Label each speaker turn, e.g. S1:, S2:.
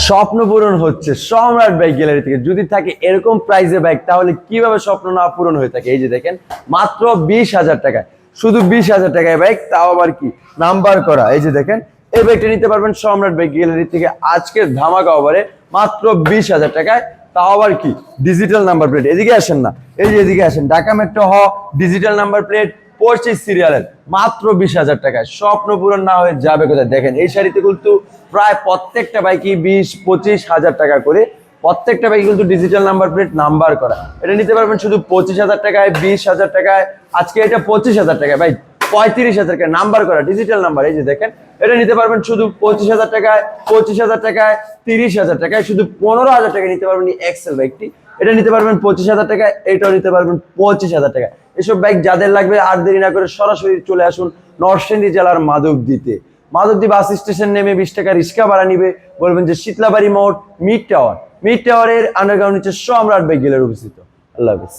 S1: স্বপ্ন পূরণ হচ্ছে সম্রাট বাইক গ্যালারি থেকে। যদি থাকে এরকম প্রাইসে বাইক, তাহলে কিভাবে স্বপ্ন না পূরণ হয়ে থাকে? এই যে দেখেন, মাত্র 20,000 টাকায়, শুধু 20,000 টাকায় বাইক, তাও আবার কি নাম্বার করা। এই যে দেখেন, এই বাইকটা নিতে পারবেন সম্রাট বাইক গ্যালারি থেকে আজকের ধামাকা অফারে মাত্র 20,000 টাকায়, তাও আবার কি ডিজিটাল নাম্বার প্লেট। এদিকে আসেন না, এই যে এদিকে আসেন, ঢাকা মেট্রো হ ডিজিটাল নাম্বার প্লেট 25 সিরিয়ালের মাত্র 20,000 টাকায়। স্বপ্ন পূরণ না হয়ে যাবে কোথায়? দেখেন এই শাড়িতে কিন্তু প্রায় প্রত্যেকটা বাইকই 20-25,000 টাকা করে, প্রত্যেকটা বাইকে কিন্তু ডিজিটাল নাম্বার প্লেট নাম্বার করা। এটা নিতে পারবেন শুধু 25,000 টাকায়, 20,000 টাকায়, আজকে এটা 25,000 টাকায় ভাই, 35,000 টাকায় নাম্বার করা ডিজিটাল নাম্বার। এই যে দেখেন, এটা নিতে পারবেন শুধু 25,000 টাকায়, 25,000 টাকায়, 30,000 টাকায়, শুধু 15,000 টাকায় নিতে পারবেন এই এক্সেল বাইকটি। এটা নিতে পারবেন 25,000 টাকায়, এটাও নিতে পারবেন 25,000 টাকায়। এসব বাইক যাদের লাগবে আর দেরি না করে সরাসরি চলে আসুন নরসিংদী জেলার মাধবদীতে। মাধবদী বাস স্টেশন নেমে 20 টাকা রিক্সা ভাড়া নিবে, বলবেন যে শীতলাবাড়ি মোড় মিড টাওয়ার। মিড টাওয়ারের আন্ডারগ্রাউন্ড নিচে সম্রাট বাইক গ্যালারি অবস্থিত। আল্লাহ হাফেজ।